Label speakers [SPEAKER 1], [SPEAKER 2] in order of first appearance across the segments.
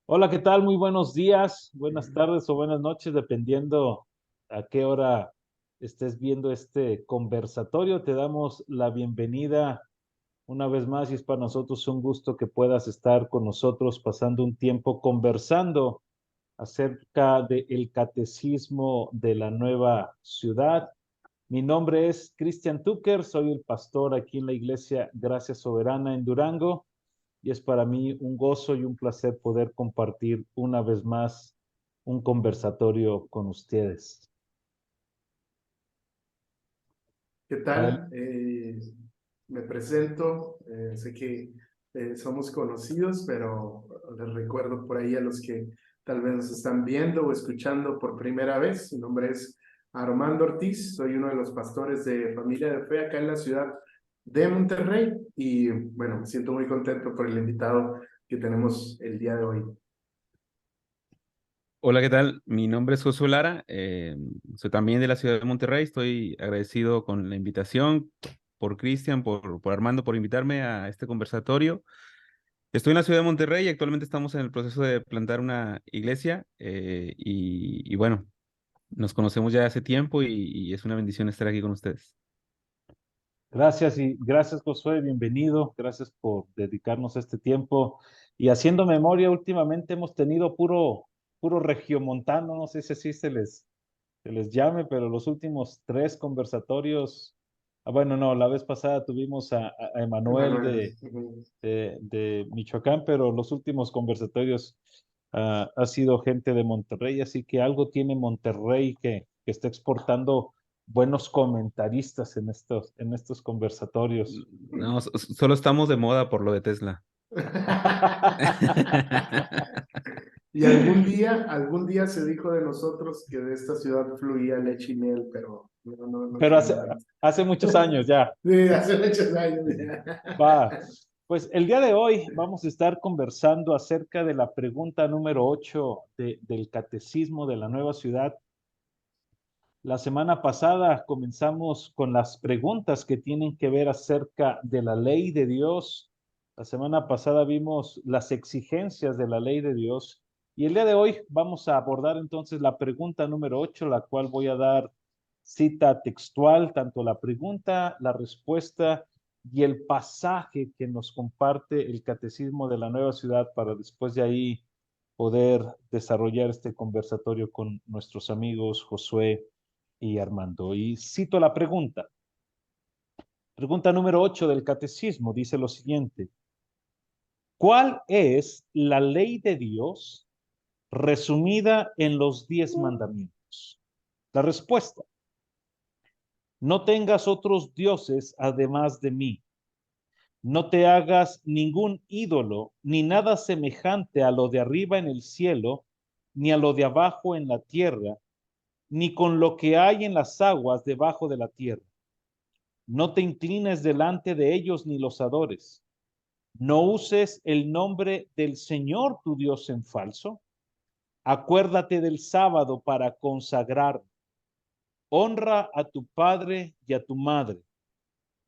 [SPEAKER 1] Hola, ¿qué tal? Muy buenos días, buenas tardes o buenas noches, dependiendo a qué hora estés viendo este conversatorio. Te damos la bienvenida una vez más y es para nosotros un gusto que puedas estar con nosotros pasando un tiempo conversando acerca del catecismo de la nueva ciudad. Mi nombre es Cristian Tucker, soy el pastor aquí en la iglesia Gracia Soberana en Durango y es para mí un gozo y un placer poder compartir una vez más un conversatorio con ustedes.
[SPEAKER 2] ¿Qué
[SPEAKER 1] Adel-
[SPEAKER 2] tal? Me presento. Sé que somos conocidos, pero les recuerdo por ahí a los que tal vez nos están viendo o escuchando por primera vez. Mi nombre es Armando Ortiz, soy uno de los pastores de Familia de Fe acá en la ciudad de Monterrey y bueno, me siento muy contento por el invitado que tenemos el día de hoy.
[SPEAKER 3] Hola, ¿qué tal? Mi nombre es Josué Lara, soy también de la ciudad de Monterrey. Estoy agradecido con la invitación por Cristian, por Armando, por invitarme a este conversatorio. Estoy en la ciudad de Monterrey y actualmente estamos en el proceso de plantar una iglesia y bueno, nos conocemos ya hace tiempo y es una bendición estar aquí con ustedes.
[SPEAKER 1] Gracias y gracias Josué, bienvenido, gracias por dedicarnos este tiempo. Y haciendo memoria, últimamente hemos tenido puro regiomontano, no sé si así se les llame, pero los últimos tres conversatorios, bueno, no, la vez pasada tuvimos a Emanuel
[SPEAKER 2] Emanuel. Ujú.
[SPEAKER 1] de Michoacán, pero los últimos conversatorios ha sido gente de Monterrey, así que algo tiene Monterrey que está exportando buenos comentaristas en estos conversatorios.
[SPEAKER 3] No, solo estamos de moda por lo de Tesla.
[SPEAKER 2] Y algún día se dijo de nosotros que de esta ciudad fluía leche y miel, pero no
[SPEAKER 1] Pero
[SPEAKER 2] quedó ahí.
[SPEAKER 1] hace muchos años ya.
[SPEAKER 2] Sí, hace muchos años ya.
[SPEAKER 1] Va. Pues el día de hoy vamos a estar conversando acerca de la pregunta número 8 del Catecismo de la Nueva Ciudad. La semana pasada comenzamos con las preguntas que tienen que ver acerca de la ley de Dios. La semana pasada vimos las exigencias de la ley de Dios. Y el día de hoy vamos a abordar entonces la pregunta número 8, la cual voy a dar cita textual, tanto la pregunta, la respuesta y el pasaje que nos comparte el Catecismo de la Nueva Ciudad para después de ahí poder desarrollar este conversatorio con nuestros amigos Josué y Armando. Y cito la pregunta. Pregunta número 8 del catecismo dice lo siguiente. ¿Cuál es la ley de Dios resumida en los 10 mandamientos? La respuesta. No tengas otros dioses además de mí. No te hagas ningún ídolo, ni nada semejante a lo de arriba en el cielo, ni a lo de abajo en la tierra, ni con lo que hay en las aguas debajo de la tierra. No te inclines delante de ellos ni los adores. No uses el nombre del Señor tu Dios en falso. Acuérdate del sábado para consagrar. Honra a tu padre y a tu madre.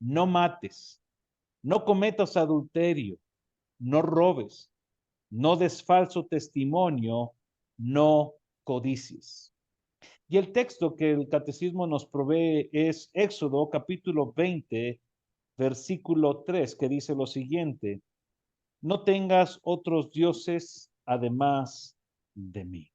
[SPEAKER 1] No mates. No cometas adulterio. No robes. No des falso testimonio. No codicies. Y el texto que el catecismo nos provee es Éxodo capítulo 20, versículo 3, que dice lo siguiente, no tengas otros dioses además de mí.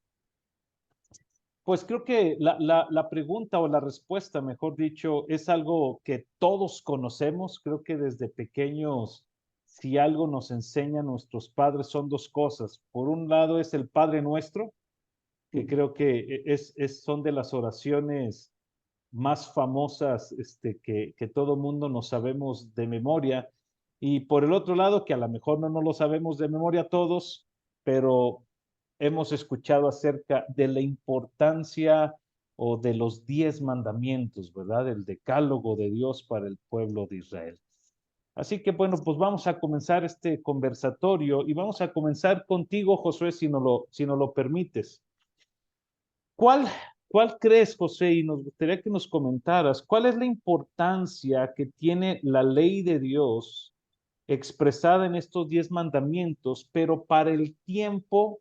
[SPEAKER 1] Pues creo que la pregunta o la respuesta, mejor dicho, es algo que todos conocemos. Creo que desde pequeños, si algo nos enseñan nuestros padres, son dos cosas. Por un lado es el Padre Nuestro, que creo que son de las oraciones más famosas que todo mundo nos sabemos de memoria. Y por el otro lado, que a lo mejor no nos lo sabemos de memoria todos, pero hemos escuchado acerca de la importancia o de los 10 mandamientos, ¿verdad? El decálogo de Dios para el pueblo de Israel. Así que bueno, pues vamos a comenzar este conversatorio y vamos a comenzar contigo, Josué, si nos lo permites. ¿Cuál, ¿Cuál crees, José? Y nos gustaría que nos comentaras, ¿cuál es la importancia que tiene la ley de Dios expresada en estos 10 mandamientos, pero para el tiempo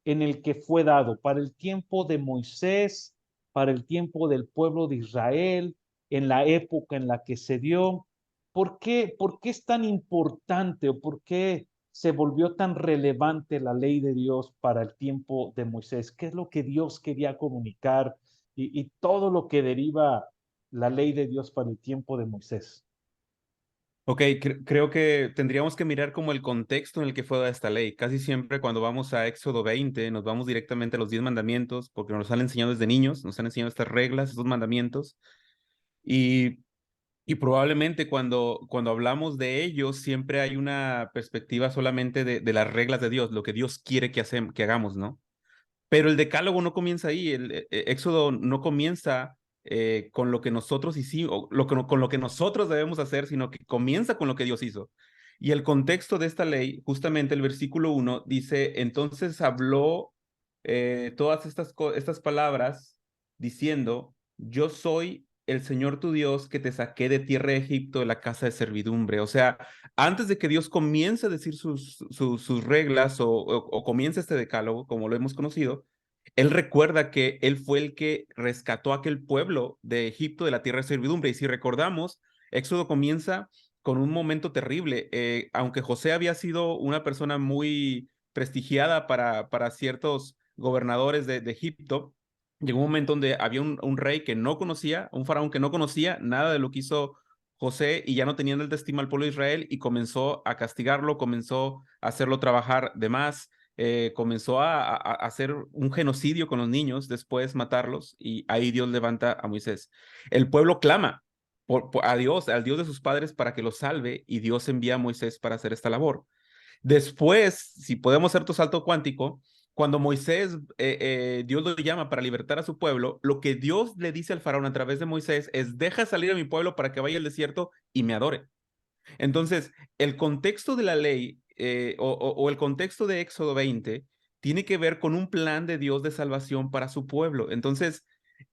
[SPEAKER 1] en el que fue dado, para el tiempo de Moisés, para el tiempo del pueblo de Israel, en la época en la que se dio. Por qué es tan importante o por qué se volvió tan relevante la ley de Dios para el tiempo de Moisés? ¿Qué es lo que Dios quería comunicar y todo lo que deriva la ley de Dios para el tiempo de Moisés?
[SPEAKER 3] Ok, creo que tendríamos que mirar como el contexto en el que fue dada esta ley. Casi siempre cuando vamos a Éxodo 20, nos vamos directamente a los 10 mandamientos, porque nos han enseñado desde niños, nos han enseñado estas reglas, estos mandamientos, y, y probablemente cuando hablamos de ellos, siempre hay una perspectiva solamente de las reglas de Dios, lo que Dios quiere que hagamos, ¿no? Pero el decálogo no comienza ahí, el Éxodo no comienza con lo que nosotros hicimos, o con lo que nosotros debemos hacer, sino que comienza con lo que Dios hizo. Y el contexto de esta ley, justamente el versículo 1, dice, entonces habló todas estas palabras diciendo, yo soy el Señor tu Dios que te saqué de tierra de Egipto, de la casa de servidumbre. O sea, antes de que Dios comience a decir sus reglas o comience este decálogo, como lo hemos conocido, Él recuerda que Él fue el que rescató a aquel pueblo de Egipto, de la tierra de servidumbre. Y si recordamos, Éxodo comienza con un momento terrible. Aunque José había sido una persona muy prestigiada para ciertos gobernadores de Egipto, llegó un momento donde había un rey que no conocía, un faraón que no conocía nada de lo que hizo José y ya no tenían el estima al pueblo de Israel y comenzó a castigarlo, comenzó a hacerlo trabajar de más, comenzó a hacer un genocidio con los niños, después matarlos y ahí Dios levanta a Moisés. El pueblo clama a Dios, al Dios de sus padres para que los salve y Dios envía a Moisés para hacer esta labor. Después, si podemos hacer tu salto cuántico, cuando Moisés, Dios lo llama para libertar a su pueblo, lo que Dios le dice al faraón a través de Moisés es, deja salir a mi pueblo para que vaya al desierto y me adore. Entonces, el contexto de la ley o el contexto de Éxodo 20 tiene que ver con un plan de Dios de salvación para su pueblo. Entonces,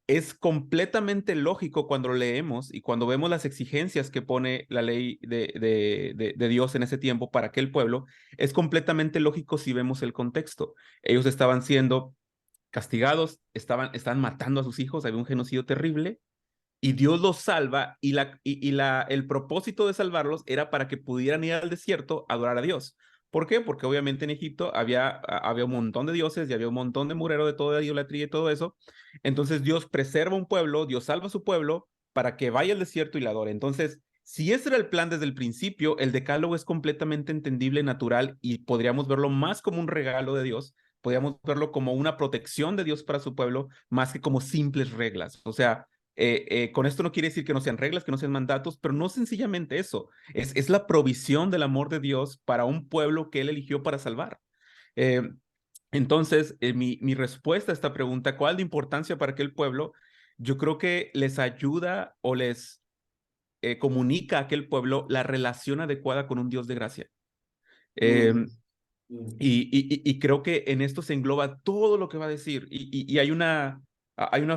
[SPEAKER 3] es completamente lógico cuando lo leemos y cuando vemos las exigencias que pone la ley de Dios en ese tiempo para aquel pueblo, es completamente lógico si vemos el contexto. Ellos estaban siendo castigados, estaban matando a sus hijos, había un genocidio terrible y Dios los salva el propósito de salvarlos era para que pudieran ir al desierto a adorar a Dios. ¿Por qué? Porque obviamente en Egipto había un montón de dioses y había un montón de murero de toda idolatría y todo eso. Entonces Dios preserva un pueblo, Dios salva a su pueblo para que vaya al desierto y la adore. Entonces, si ese era el plan desde el principio, el decálogo es completamente entendible, natural y podríamos verlo más como un regalo de Dios, podríamos verlo como una protección de Dios para su pueblo, más que como simples reglas. O sea, con esto no quiere decir que no sean reglas, que no sean mandatos, pero no sencillamente eso, es la provisión del amor de Dios para un pueblo que Él eligió para salvar. Eh, entonces, mi respuesta a esta pregunta, ¿cuál es la importancia para aquel pueblo? Yo creo que les ayuda o les comunica a aquel pueblo la relación adecuada con un Dios de gracia.
[SPEAKER 2] Mm,
[SPEAKER 3] Y creo que en esto se engloba todo lo que va a decir. Y hay una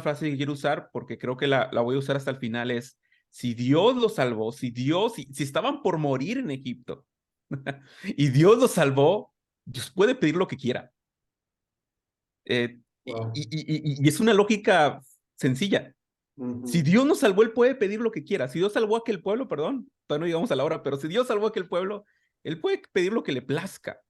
[SPEAKER 3] frase que quiero usar porque creo que la voy a usar hasta el final, es, si Dios los salvó, si estaban por morir en Egipto y Dios los salvó, Dios puede pedir lo que quiera.
[SPEAKER 2] wow.
[SPEAKER 3] Y es una lógica sencilla. Si
[SPEAKER 2] Ujú,
[SPEAKER 3] Dios nos salvó, Él puede pedir lo que quiera. Si Dios salvó a aquel pueblo, perdón, todavía no llegamos a la hora, pero si Dios salvó a aquel pueblo, Él puede pedir lo que le plazca.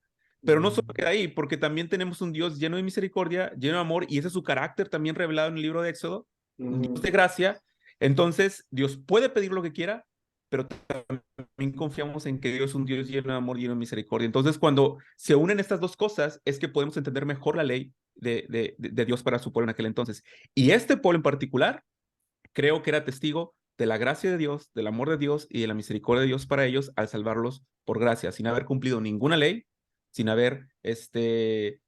[SPEAKER 3] Pero no solo
[SPEAKER 2] mm,
[SPEAKER 3] queda ahí, porque también tenemos un Dios lleno de misericordia, lleno de amor, y ese es su carácter también revelado en el libro de Éxodo, un Dios de
[SPEAKER 2] ujú,
[SPEAKER 3] gracia. Entonces, Dios puede pedir lo que quiera, pero también confiamos en que Dios es un Dios lleno de amor, lleno de misericordia. Entonces, cuando se unen estas dos cosas, es que podemos entender mejor la ley de Dios para su pueblo en aquel entonces. Y este pueblo en particular, creo que era testigo de la gracia de Dios, del amor de Dios y de la misericordia de Dios para ellos al salvarlos por gracia, sin haber cumplido ninguna ley, sin haber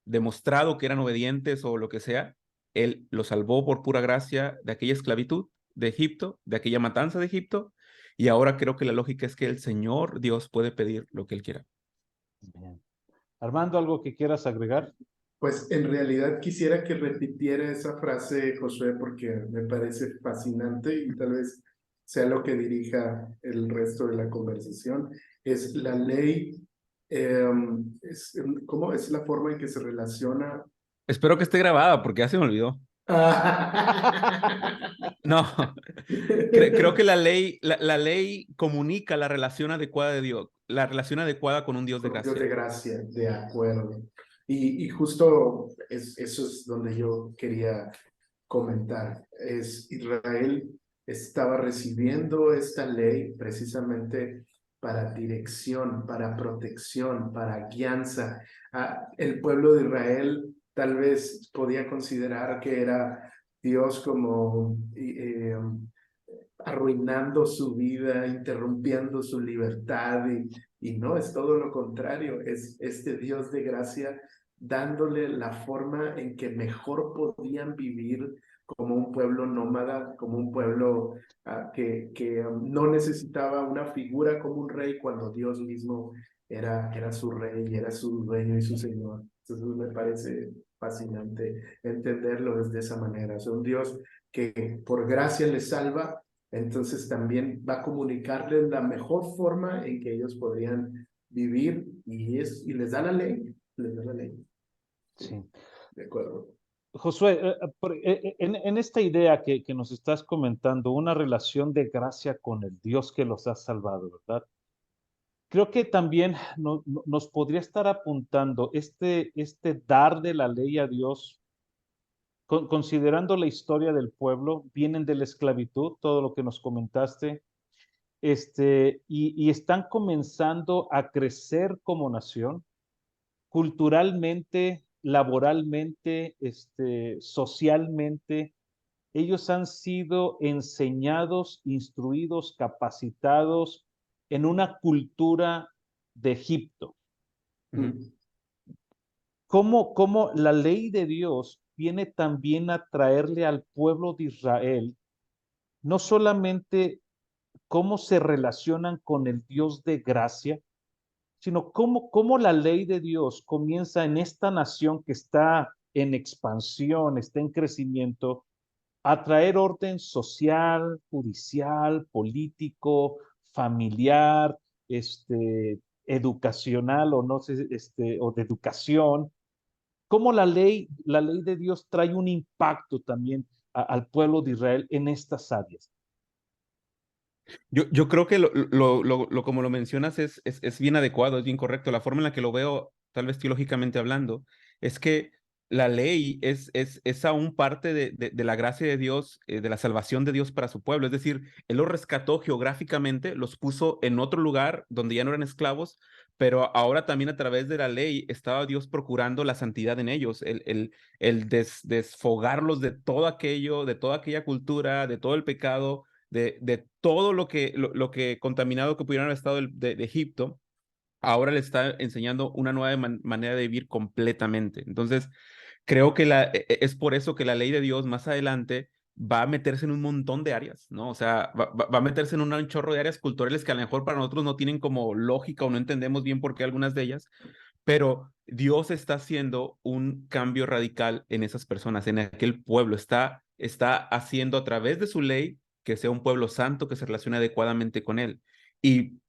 [SPEAKER 3] demostrado que eran obedientes o lo que sea. Él los salvó por pura gracia de aquella esclavitud de Egipto, de aquella matanza de Egipto, y ahora creo que la lógica es que el Señor Dios puede pedir lo que Él quiera.
[SPEAKER 1] Bien. Armando, ¿algo que quieras agregar?
[SPEAKER 2] Pues en realidad quisiera que repitiera esa frase, Josué, porque me parece fascinante y tal vez sea lo que dirija el resto de la conversación. Es la ley, ¿cómo es la forma en que se relaciona
[SPEAKER 3] Espero que esté grabada porque ya se me olvidó. No, creo que la ley comunica la relación adecuada de Dios, la relación adecuada con un Dios de
[SPEAKER 2] Con Dios de
[SPEAKER 3] gracia.
[SPEAKER 2] gracia, de acuerdo. Y justo eso es donde yo quería comentar. Israel estaba recibiendo esta ley precisamente para dirección, para protección, para guianza. El pueblo de Israel tal vez podía considerar que era Dios como arruinando su vida, interrumpiendo su libertad y no, es todo lo contrario, es este Dios de gracia dándole la forma en que mejor podían vivir como un pueblo nómada, como un pueblo que no necesitaba una figura como un rey cuando Dios mismo era su rey, era su dueño y su señor. Entonces me parece fascinante entenderlo desde esa manera. O sea, un Dios que por gracia les salva, entonces también va a comunicarles la mejor forma en que ellos podrían vivir y les da la ley, les da la ley.
[SPEAKER 1] Sí.
[SPEAKER 2] De acuerdo.
[SPEAKER 1] Josué, en esta idea que nos estás comentando, una relación de gracia con el Dios que los ha salvado, ¿verdad? Creo que también nos podría estar apuntando este dar de la ley a Dios, considerando la historia del pueblo, vienen de la esclavitud, todo lo que nos comentaste, y están comenzando a crecer como nación, culturalmente, laboralmente, socialmente. Ellos han sido enseñados, instruidos, capacitados en una cultura de Egipto.
[SPEAKER 2] Mm.
[SPEAKER 1] ¿Cómo la ley de Dios viene también a traerle al pueblo de Israel no solamente cómo se relacionan con el Dios de gracia, sino cómo la ley de Dios comienza en esta nación que está en expansión, está en crecimiento, a traer orden social, judicial, político, familiar, educacional o no sé, o de educación. Cómo la ley de Dios trae un impacto también al pueblo de Israel en estas áreas.
[SPEAKER 3] Yo creo que como lo mencionas es bien adecuado, es bien correcto. La forma en la que lo veo, tal vez teológicamente hablando, es que la ley es aún parte de la gracia de Dios, de la salvación de Dios para su pueblo. Es decir, Él los rescató geográficamente, los puso en otro lugar donde ya no eran esclavos, pero ahora también a través de la ley estaba Dios procurando la santidad en ellos, desfogarlos de todo aquello, de toda aquella cultura, de todo el pecado de todo lo que contaminado que pudieran haber estado de Egipto, ahora le está enseñando una nueva manera de vivir completamente. Entonces, creo que es por eso que la ley de Dios más adelante va a meterse en un montón de áreas, ¿no? O sea, va a meterse en un chorro de áreas culturales que a lo mejor para nosotros no tienen como lógica o no entendemos bien por qué algunas de ellas, pero Dios está haciendo un cambio radical en esas personas, en aquel pueblo. Está haciendo a través de su ley que sea un pueblo santo que se relacione adecuadamente con él. Y,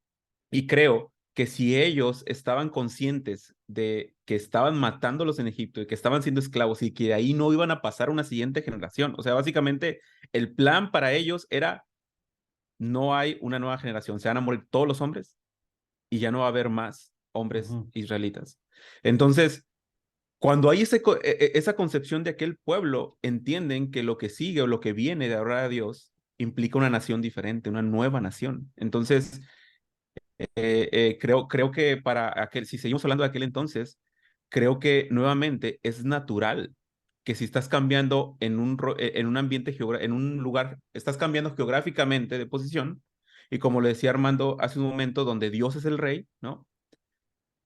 [SPEAKER 3] y creo que si ellos estaban conscientes de que estaban matándolos en Egipto y que estaban siendo esclavos y que de ahí no iban a pasar a una siguiente generación, o sea, básicamente el plan para ellos era, no hay una nueva generación, se van a morir todos los hombres y ya no va a haber más hombres
[SPEAKER 1] Ujú.
[SPEAKER 3] israelitas. Entonces, cuando hay esa concepción de aquel pueblo, entienden que lo que sigue o lo que viene de adorar a Dios implica una nación diferente, una nueva nación. Entonces, creo que si seguimos hablando de aquel entonces, creo que nuevamente es natural que si estás cambiando en un ambiente, en un lugar, estás cambiando geográficamente de posición, y como le decía Armando hace un momento, donde Dios es el rey, ¿no?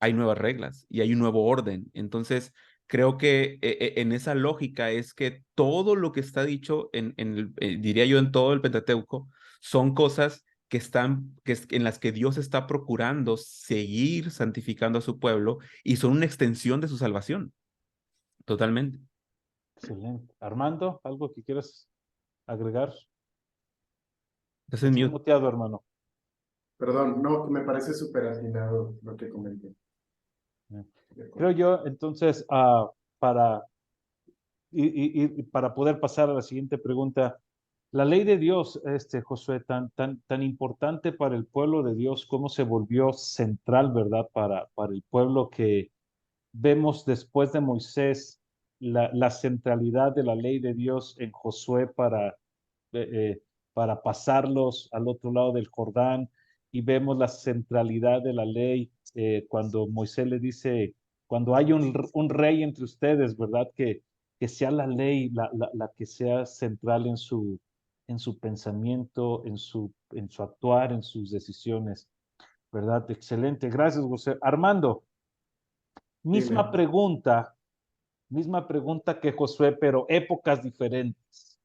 [SPEAKER 3] Hay nuevas reglas y hay un nuevo orden. Entonces, creo que en esa lógica es que todo lo que está dicho, diría yo, en todo el Pentateuco, son cosas en las que Dios está procurando seguir santificando a su pueblo y son una extensión de su salvación, totalmente.
[SPEAKER 1] Excelente. Armando, ¿algo que quieras agregar?
[SPEAKER 3] Estás en
[SPEAKER 1] Estás
[SPEAKER 3] mute.
[SPEAKER 1] muteado, hermano.
[SPEAKER 2] Perdón, no, me parece súper atinado lo que comenté.
[SPEAKER 1] Eh,
[SPEAKER 2] De
[SPEAKER 1] Creo
[SPEAKER 2] acuerdo.
[SPEAKER 1] yo, entonces, para y para poder pasar a la siguiente pregunta, la ley de Dios, Josué, tan importante para el pueblo de Dios, cómo se volvió central, ¿verdad? Para el pueblo que vemos después de Moisés, la centralidad de la ley de Dios en Josué eh, para pasarlos al otro lado del Jordán, y vemos la centralidad de la ley cuando Moisés le dice, cuando hay un rey entre ustedes, ¿verdad? Que sea la ley la que sea central en su pensamiento, en su actuar, en sus decisiones, ¿verdad? Excelente, gracias, José. Armando, misma
[SPEAKER 2] Dime.
[SPEAKER 1] pregunta, misma pregunta que Josué, pero épocas diferentes.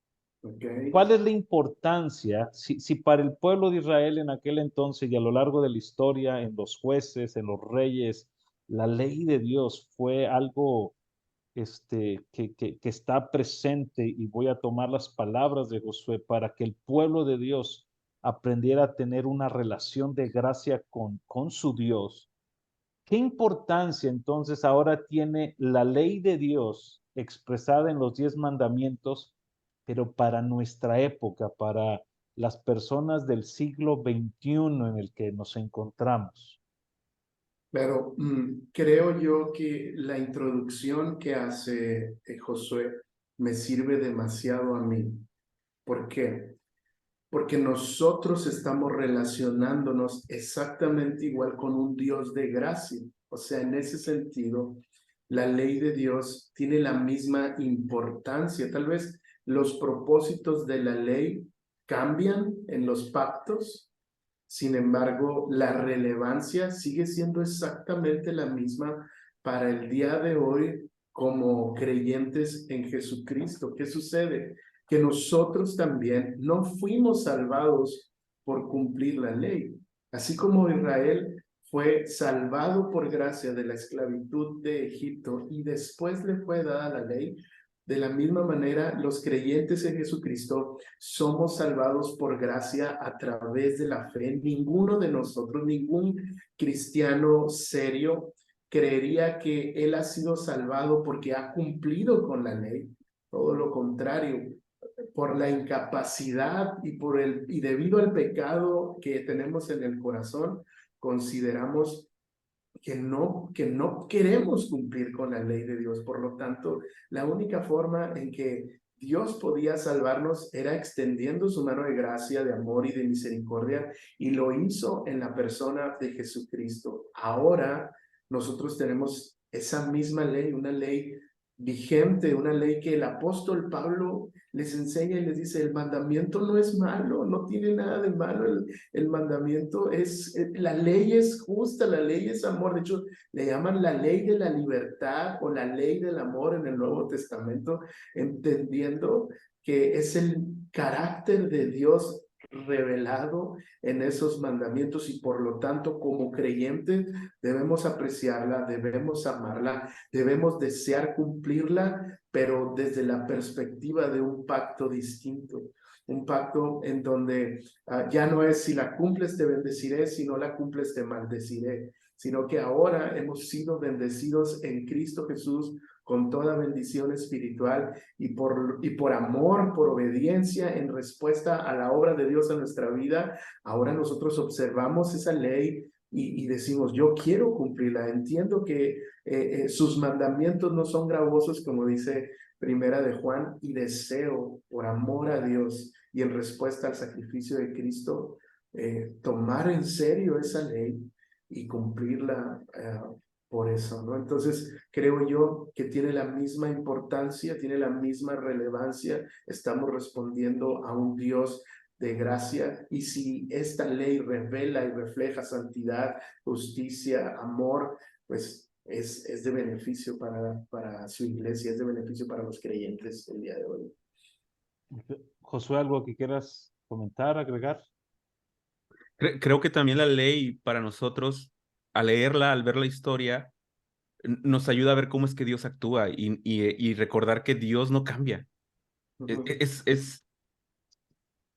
[SPEAKER 2] Ok.
[SPEAKER 1] ¿Cuál es la importancia, si para el pueblo de Israel en aquel entonces y a lo largo de la historia, en los jueces, en los reyes, la ley de Dios fue algo que está presente? Y voy a tomar las palabras de Josué para que el pueblo de Dios aprendiera a tener una relación de gracia con su Dios. ¿Qué importancia entonces ahora tiene la ley de Dios expresada en los 10 mandamientos, pero para nuestra época, para las personas del siglo XXI en el que nos encontramos?
[SPEAKER 2] Pero creo yo que la introducción que hace Josué me sirve demasiado a mí. ¿Por qué? Porque nosotros estamos relacionándonos exactamente igual con un Dios de gracia. O sea, en ese sentido, la ley de Dios tiene la misma importancia. Tal vez los propósitos de la ley cambian en los pactos, sin embargo, la relevancia sigue siendo exactamente la misma para el día de hoy como creyentes en Jesucristo. ¿Qué sucede? Que nosotros también no fuimos salvados por cumplir la ley. Así como Israel fue salvado por gracia de la esclavitud de Egipto y después le fue dada la ley, de la misma manera, los creyentes en Jesucristo somos salvados por gracia a través de la fe. Ninguno de nosotros, ningún cristiano serio, creería que él ha sido salvado porque ha cumplido con la ley. Todo lo contrario, por la incapacidad y debido al pecado que tenemos en el corazón, consideramos que no queremos cumplir con la ley de Dios. Por lo tanto, la única forma en que Dios podía salvarnos era extendiendo su mano de gracia, de amor y de misericordia, y lo hizo en la persona de Jesucristo. Ahora nosotros tenemos esa misma ley, una ley vigente, una ley que el apóstol Pablo les enseña y les dice, el mandamiento no es malo, no tiene nada de malo, el mandamiento la ley es justa, la ley es amor. De hecho, le llaman la ley de la libertad o la ley del amor en el Nuevo Testamento, entendiendo que es el carácter de Dios revelado en esos mandamientos, y por lo tanto como creyentes debemos apreciarla, debemos amarla, debemos desear cumplirla, pero desde la perspectiva de un pacto distinto. Un pacto en donde ya no es si la cumples te bendeciré, si no la cumples te maldeciré, sino que ahora hemos sido bendecidos en Cristo Jesús con toda bendición espiritual, y por amor, por obediencia en respuesta a la obra de Dios en nuestra vida, ahora nosotros observamos esa ley y decimos, yo quiero cumplirla. Entiendo que sus mandamientos no son gravosos, como dice Primera de Juan, y deseo, por amor a Dios y en respuesta al sacrificio de Cristo, tomar en serio esa ley y cumplirla por eso, ¿no? Entonces, creo yo que tiene la misma importancia, tiene la misma relevancia. Estamos respondiendo a un Dios de gracia, y si esta ley revela y refleja santidad, justicia, amor, pues es de beneficio para su iglesia, es de beneficio para los creyentes el día de hoy.
[SPEAKER 1] Josué, ¿algo que quieras comentar, agregar?
[SPEAKER 3] Creo que también la ley para nosotros, al leerla, al ver la historia, nos ayuda a ver cómo es que Dios actúa y recordar que Dios no cambia.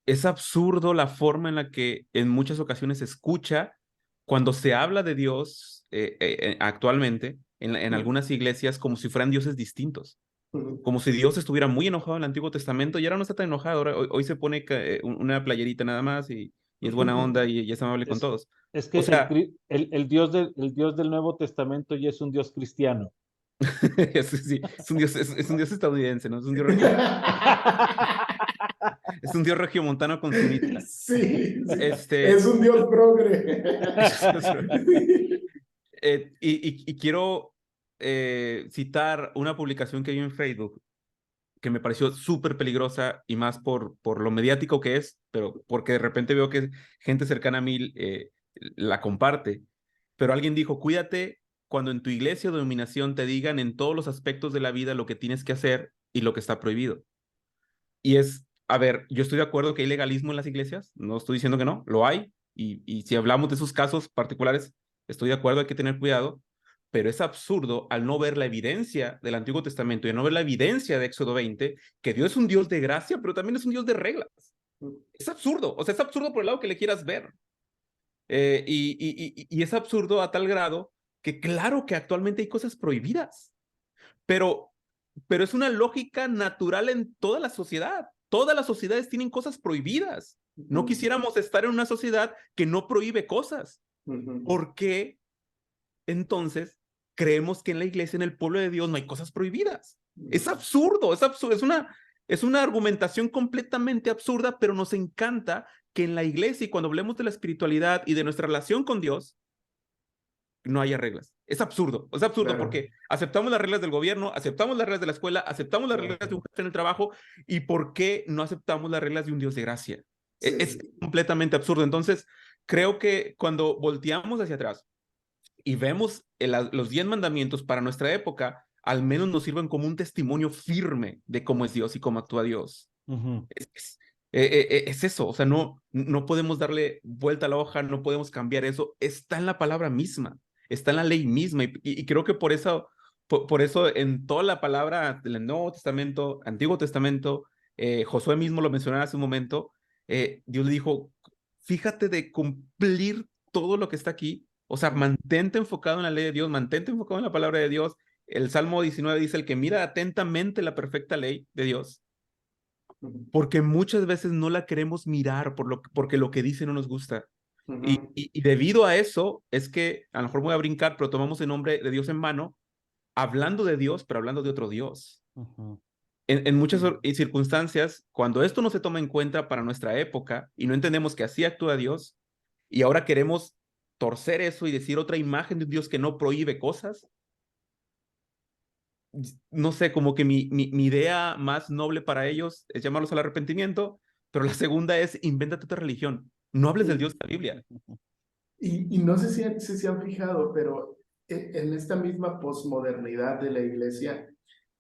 [SPEAKER 3] Es absurdo la forma en la que en muchas ocasiones se escucha cuando se habla de Dios actualmente en algunas iglesias como si fueran dioses distintos. como si Dios estuviera muy enojado en el Antiguo Testamento, y ahora no está tan enojado, ahora, hoy se pone una playerita nada más y es buena onda y es amable con
[SPEAKER 1] Es,
[SPEAKER 3] todos.
[SPEAKER 1] es que
[SPEAKER 3] O sea,
[SPEAKER 1] el Dios del Nuevo Testamento ya es un Dios cristiano.
[SPEAKER 3] sí, es un Dios estadounidense, ¿no? Es un Dios regiomontano con sunita.
[SPEAKER 2] Sí, sí,
[SPEAKER 3] Este,
[SPEAKER 2] es un Dios progre.
[SPEAKER 3] y quiero citar una publicación que vi en Facebook que me pareció súper peligrosa y más por lo mediático que es, pero porque de repente veo que gente cercana a mí la comparte. Pero alguien dijo, cuídate cuando en tu iglesia o denominación te digan en todos los aspectos de la vida lo que tienes que hacer y lo que está prohibido. Y a ver, yo estoy de acuerdo que hay legalismo en las iglesias, no estoy diciendo que no, lo hay, y si hablamos de esos casos particulares, estoy de acuerdo, hay que tener cuidado, pero es absurdo al no ver la evidencia del Antiguo Testamento y no ver la evidencia de Éxodo 20, que Dios es un Dios de gracia, pero también es un Dios de reglas. Es absurdo, o sea, es absurdo por el lado que le quieras ver. Y es absurdo a tal grado que claro que actualmente hay cosas prohibidas, pero, pero es una lógica natural en toda la sociedad. Todas las sociedades tienen cosas prohibidas. No quisiéramos estar en una sociedad que no prohíbe cosas. ¿Por qué entonces creemos que en la iglesia, en el pueblo de Dios, no hay cosas prohibidas? Es absurdo, es una argumentación completamente absurda, pero nos encanta que en la iglesia y cuando hablemos de la espiritualidad y de nuestra relación con Dios, no haya reglas. Es absurdo
[SPEAKER 2] Claro,
[SPEAKER 3] porque aceptamos las reglas del gobierno, aceptamos las reglas de la escuela, aceptamos las reglas de un jefe en el trabajo, y ¿por qué no aceptamos las reglas de un Dios de gracia? Es
[SPEAKER 2] sí.
[SPEAKER 3] completamente absurdo. Entonces, creo que cuando volteamos hacia atrás y vemos los 10 mandamientos para nuestra época, al menos nos sirven como un testimonio firme de cómo es Dios y cómo actúa Dios.
[SPEAKER 1] Ujú.
[SPEAKER 3] Es eso, o sea, no podemos darle vuelta a la hoja, no podemos cambiar eso, está en la palabra misma, está en la ley misma, y creo que por eso en toda la palabra del Nuevo Testamento, Antiguo Testamento, Josué mismo lo mencionaba hace un momento, Dios le dijo, fíjate de cumplir todo lo que está aquí, o sea, mantente enfocado en la ley de Dios, mantente enfocado en la palabra de Dios. El Salmo 19 dice, el que mira atentamente la perfecta ley de Dios, porque muchas veces no la queremos mirar porque lo que dice no nos gusta. Y debido a eso es que, a lo mejor voy a brincar, pero tomamos el nombre de Dios en mano, hablando de Dios, pero hablando de otro Dios.
[SPEAKER 1] Ujú.
[SPEAKER 3] En muchas circunstancias, cuando esto no se toma en cuenta para nuestra época y no entendemos que así actúa Dios, y ahora queremos torcer eso y decir otra imagen de un Dios que no prohíbe cosas, no sé, como que mi idea más noble para ellos es llamarlos al arrepentimiento, pero la segunda es invéntate otra religión. No hables del Dios de la Biblia.
[SPEAKER 2] Y no sé si se han fijado, pero en esta misma posmodernidad de la iglesia,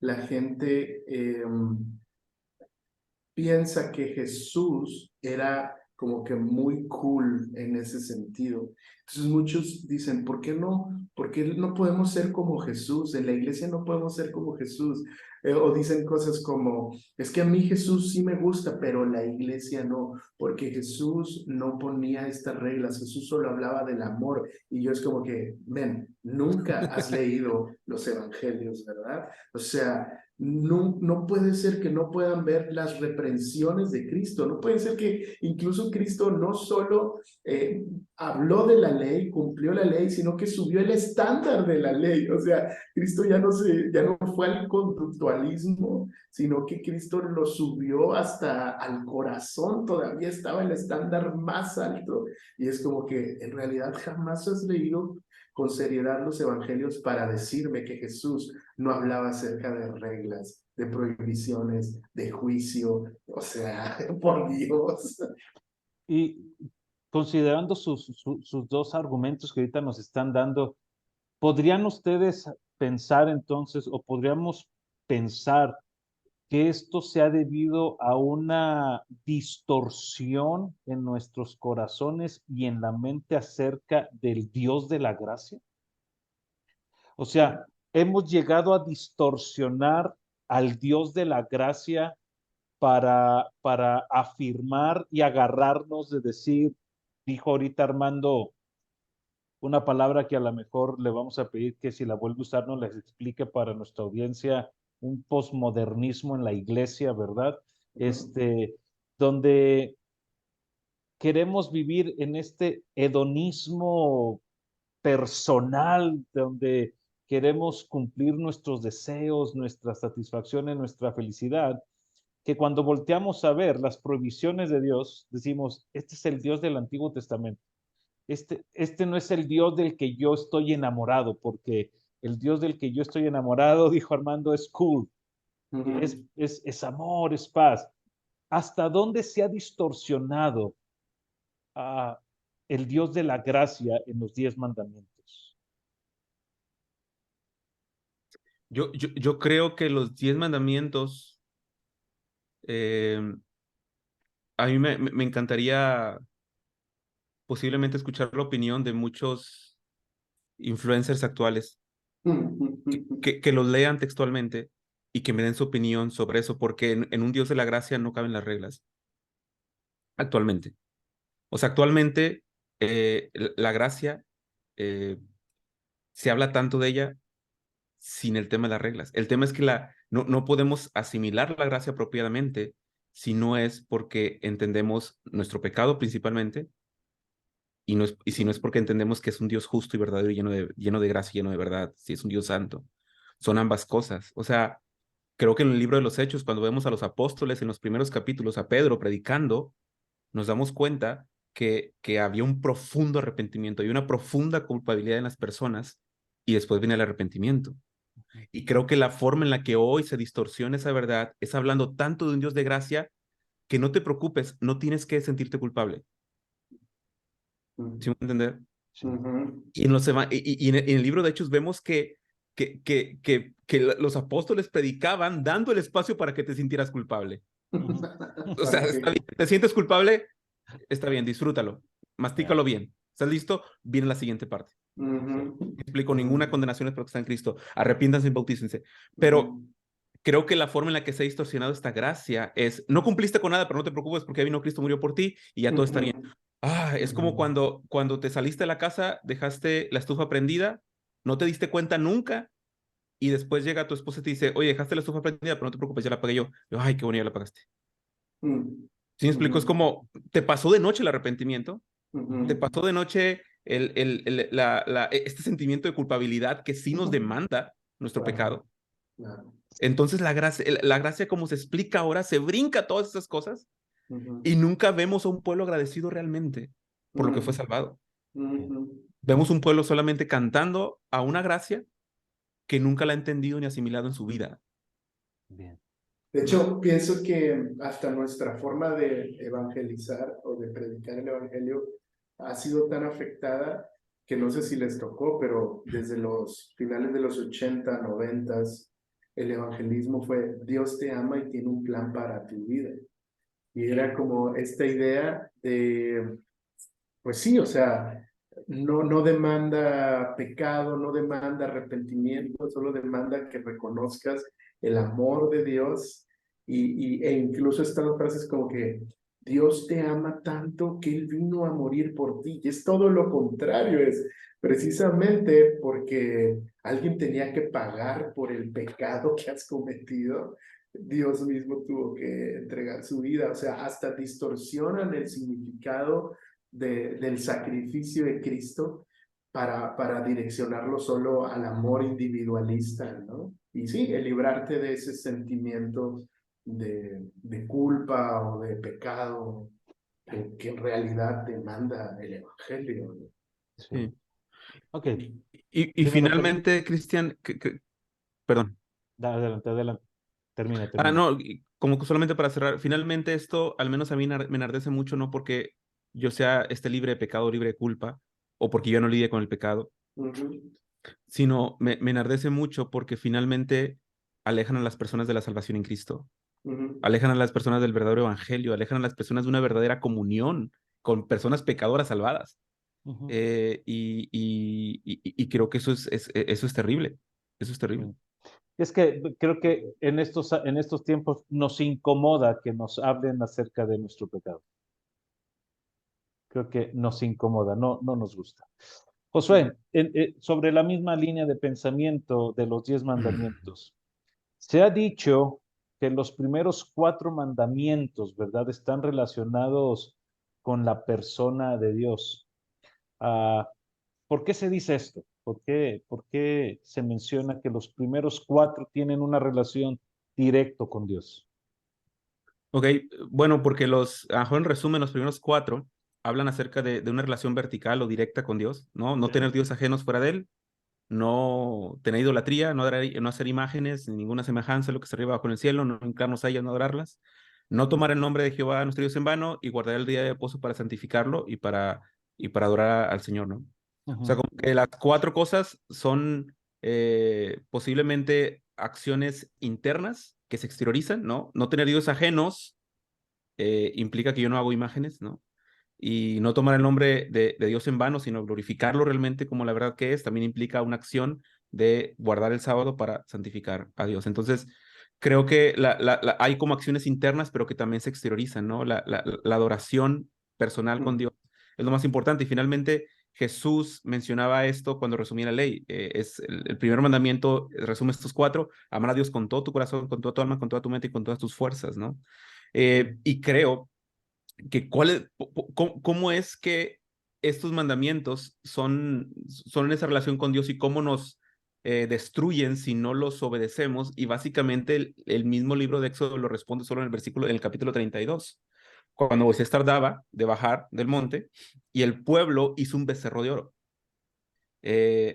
[SPEAKER 2] la gente piensa que Jesús era como que muy cool en ese sentido. Entonces muchos dicen, ¿por qué no? ¿Por qué no podemos ser como Jesús? En la iglesia no podemos ser como Jesús. O dicen cosas como, es que a mí Jesús sí me gusta, pero la iglesia no, porque Jesús no ponía estas reglas, Jesús solo hablaba del amor. Y yo es como que, ven, nunca has leído los evangelios, ¿verdad? O sea, no puede ser que no puedan ver las reprensiones de Cristo, no puede ser que incluso Cristo no solo habló de la ley, cumplió la ley, sino que subió el estándar de la ley. O sea, Cristo ya no fue al conductualismo, sino que Cristo lo subió hasta al corazón, todavía estaba el estándar más alto. Y es como que en realidad jamás has leído con seriedad los evangelios para decirme que Jesús no hablaba acerca de reglas, de prohibiciones, de juicio. O sea, por Dios.
[SPEAKER 1] Y considerando sus dos argumentos que ahorita nos están dando, ¿podrían ustedes pensar entonces, o podríamos pensar que esto se ha debido a una distorsión en nuestros corazones y en la mente acerca del Dios de la gracia? O sea, hemos llegado a distorsionar al Dios de la gracia para afirmar y agarrarnos de decir, dijo ahorita Armando, una palabra que a lo mejor le vamos a pedir que si la vuelve a usar nos les explique para nuestra audiencia, un posmodernismo en la iglesia, ¿verdad? Donde queremos vivir en este hedonismo personal, donde queremos cumplir nuestros deseos, nuestras satisfacciones, nuestra felicidad, que cuando volteamos a ver las prohibiciones de Dios, decimos, este es el Dios del Antiguo Testamento. Este no es el Dios del que yo estoy enamorado, porque el Dios del que yo estoy enamorado, dijo Armando, es cool, es amor, es paz. ¿Hasta dónde se ha distorsionado el Dios de la gracia en los 10 mandamientos?
[SPEAKER 3] Yo creo que los 10 mandamientos, eh, a mí me encantaría posiblemente escuchar la opinión de muchos influencers actuales que los lean textualmente y que me den su opinión sobre eso, porque en un Dios de la gracia no caben las reglas, actualmente. O sea, actualmente la gracia, eh, se habla tanto de ella sin el tema de las reglas. El tema es que no podemos asimilar la gracia apropiadamente si no es porque entendemos nuestro pecado principalmente y si no es porque entendemos que es un Dios justo y verdadero y lleno de gracia y lleno de verdad, si es un Dios santo. Son ambas cosas. O sea, creo que en el libro de los Hechos, cuando vemos a los apóstoles en los primeros capítulos, a Pedro predicando, nos damos cuenta que había un profundo arrepentimiento y una profunda culpabilidad en las personas y después viene el arrepentimiento. Y creo que la forma en la que hoy se distorsiona esa verdad es hablando tanto de un Dios de gracia que no te preocupes, no tienes que sentirte culpable. ¿Sí me entender?
[SPEAKER 1] Sí.
[SPEAKER 3] Y en el libro de Hechos vemos que los apóstoles predicaban dando el espacio para que te sintieras culpable. O sea, está bien, ¿te sientes culpable? Está bien, disfrútalo, mastícalo bien. ¿Estás listo? Viene la siguiente parte. No explico ninguna condenación es porque está en Cristo. Arrepiéntanse y bautícense. Pero creo que la forma en la que se ha distorsionado esta gracia es, no cumpliste con nada, pero no te preocupes porque ya vino Cristo, murió por ti y ya todo está bien. Es como cuando te saliste de la casa, dejaste la estufa prendida, no te diste cuenta nunca y después llega tu esposa y te dice, oye, dejaste la estufa prendida, pero no te preocupes, ya la apagué yo. Ay, qué bueno, ya la apagaste. ¿Sí me explico? Es como, te pasó de noche el arrepentimiento, te pasó de noche este sentimiento de culpabilidad que sí nos demanda nuestro pecado. Entonces la gracia como se explica ahora, se brinca todas esas cosas y nunca vemos a un pueblo agradecido realmente por lo que fue salvado. Vemos un pueblo solamente cantando a una gracia que nunca la ha entendido ni asimilado en su vida.
[SPEAKER 1] Bien.
[SPEAKER 2] De hecho, pienso que hasta nuestra forma de evangelizar o de predicar el evangelio ha sido tan afectada que no sé si les tocó, pero desde los finales de los 80, 90, el evangelismo fue Dios te ama y tiene un plan para tu vida. Y era como esta idea de, pues sí, o sea, no demanda pecado, no demanda arrepentimiento, solo demanda que reconozcas el amor de Dios e incluso están frases como que Dios te ama tanto que Él vino a morir por ti. Y es todo lo contrario, es precisamente porque alguien tenía que pagar por el pecado que has cometido. Dios mismo tuvo que entregar su vida, o sea, hasta distorsionan el significado del sacrificio de Cristo para direccionarlo solo al amor individualista, ¿no? Y sí, el librarte de ese sentimiento de culpa o de pecado que en realidad demanda el Evangelio, ¿no?
[SPEAKER 3] Sí.
[SPEAKER 1] Ok.
[SPEAKER 3] Y finalmente, Cristian, perdón.
[SPEAKER 1] Adelante. Termina.
[SPEAKER 3] No, como que solamente para cerrar, finalmente esto, al menos a mí me enardece mucho, no porque yo sea libre de pecado, libre de culpa, o porque yo no lidie con el pecado, sino me enardece mucho porque finalmente alejan a las personas de la salvación en Cristo, alejan a las personas del verdadero evangelio, alejan a las personas de una verdadera comunión con personas pecadoras salvadas. Y creo que eso es terrible, eso es terrible.
[SPEAKER 1] Es que creo que en estos tiempos nos incomoda que nos hablen acerca de nuestro pecado. Creo que nos incomoda, no nos gusta. Josué, sobre la misma línea de pensamiento de los 10 mandamientos, Se ha dicho que los primeros 4 mandamientos, ¿verdad?, están relacionados con la persona de Dios. Ah, ¿Por qué se dice esto? Por qué se menciona que los primeros 4 tienen una relación directa con Dios?
[SPEAKER 3] Ok, bueno, porque a lo mejor en resumen, los primeros 4 hablan acerca de una relación vertical o directa con Dios, ¿no? No tener dioses ajenos fuera de él, no tener idolatría, no hacer imágenes, ni ninguna semejanza a lo que se arriba bajo en el cielo, no hincarnos a ellas, no adorarlas, no tomar el nombre de Jehová nuestro Dios en vano y guardar el día de reposo para santificarlo y para adorar al Señor, ¿no? O sea,
[SPEAKER 1] Ujú,
[SPEAKER 3] como que las 4 cosas son posiblemente acciones internas que se exteriorizan, ¿no? No tener dioses ajenos implica que yo no hago imágenes, ¿no? Y no tomar el nombre de Dios en vano, sino glorificarlo realmente como la verdad que es, también implica una acción de guardar el sábado para santificar a Dios. Entonces, creo que hay como acciones internas, pero que también se exteriorizan, ¿no? La adoración personal con Dios es lo más importante. Y finalmente, Jesús mencionaba esto cuando resumía la ley. Es el primer mandamiento, resume estos 4: amar a Dios con todo tu corazón, con toda tu alma, con toda tu mente y con todas tus fuerzas, ¿no? Y creo que cómo es que estos mandamientos son en esa relación con Dios y cómo nos destruyen si no los obedecemos. Y básicamente el mismo libro de Éxodo lo responde solo en el capítulo 32, cuando Moisés tardaba de bajar del monte y el pueblo hizo un becerro de oro.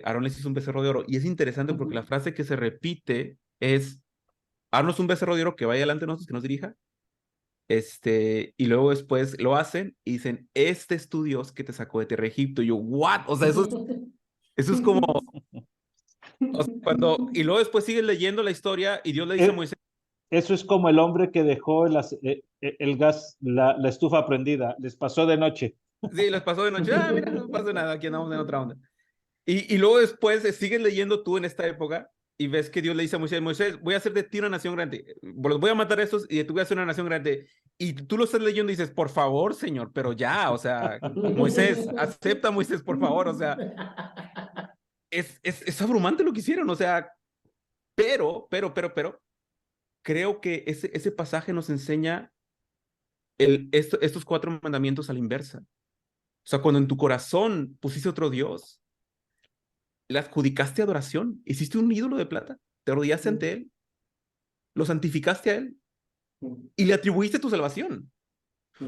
[SPEAKER 3] Aarón les hizo un becerro de oro. Y es interesante porque la frase que se repite es: haznos un becerro de oro que vaya delante de nosotros, que nos dirija. Y luego después lo hacen y dicen, este es tu Dios que te sacó de tierra de Egipto. Y yo, ¿what? O sea, eso es como, o sea, y luego después siguen leyendo la historia y Dios le dice a
[SPEAKER 1] Eh,
[SPEAKER 3] Moisés,
[SPEAKER 1] Eso es como el hombre que dejó el gas, la estufa prendida, les pasó de noche.
[SPEAKER 3] sí, les pasó de noche, mira, no pasa nada, aquí andamos en otra onda. Y luego después sigues leyendo tú en esta época y ves que Dios le dice a Moisés, Moisés, voy a hacer de ti una nación grande, los voy a matar a estos y de tú voy a hacer una nación grande. Y tú lo estás leyendo y dices, por favor, Señor, pero ya, o sea, Moisés, acepta, Moisés, por favor, o sea, es abrumante lo que hicieron, o sea, pero, creo que ese pasaje nos enseña estos 4 mandamientos a la inversa. O sea, cuando en tu corazón pusiste otro Dios, le adjudicaste adoración, hiciste un ídolo de plata, te arrodillaste ante él, lo santificaste a él y le atribuiste tu salvación.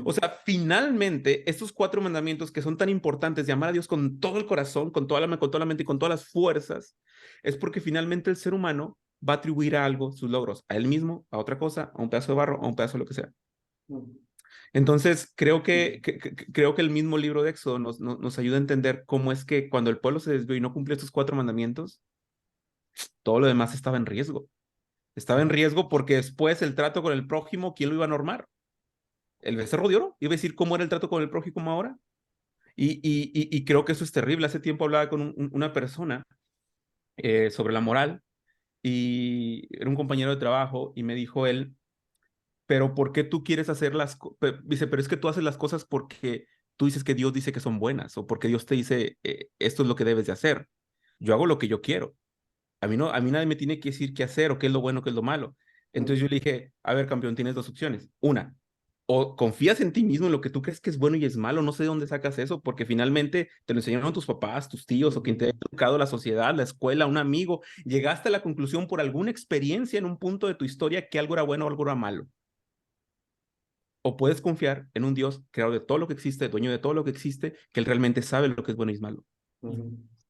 [SPEAKER 3] O sea, finalmente, estos 4 mandamientos que son tan importantes de amar a Dios con todo el corazón, con toda la alma, con toda la mente y con todas las fuerzas, es porque finalmente el ser humano va a atribuir a algo sus logros, a él mismo, a otra cosa, a un pedazo de barro, a un pedazo de lo que sea. Entonces, creo que el mismo libro de Éxodo nos ayuda a entender cómo es que cuando el pueblo se desvió y no cumplió estos 4 mandamientos, todo lo demás estaba en riesgo. Estaba en riesgo porque después el trato con el prójimo, ¿quién lo iba a normar? El becerro de oro. Iba a decir cómo era el trato con el prójimo ahora. Y creo que eso es terrible. Hace tiempo hablaba con una persona sobre la moral y era un compañero de trabajo y me dijo él, pero ¿por qué tú quieres hacer dice, pero es que tú haces las cosas porque tú dices que Dios dice que son buenas o porque Dios te dice esto es lo que debes de hacer. Yo hago lo que yo quiero. A mí nadie me tiene que decir qué hacer o qué es lo bueno, qué es lo malo. Entonces yo le dije, a ver, campeón, tienes 2 opciones. Una, o confías en ti mismo, en lo que tú crees que es bueno y es malo, no sé de dónde sacas eso, porque finalmente te lo enseñaron tus papás, tus tíos o quien te ha educado, la sociedad, la escuela, un amigo. Llegaste a la conclusión por alguna experiencia en un punto de tu historia que algo era bueno o algo era malo. O puedes confiar en un Dios creador de todo lo que existe, dueño de todo lo que existe, que él realmente sabe lo que es bueno y es malo.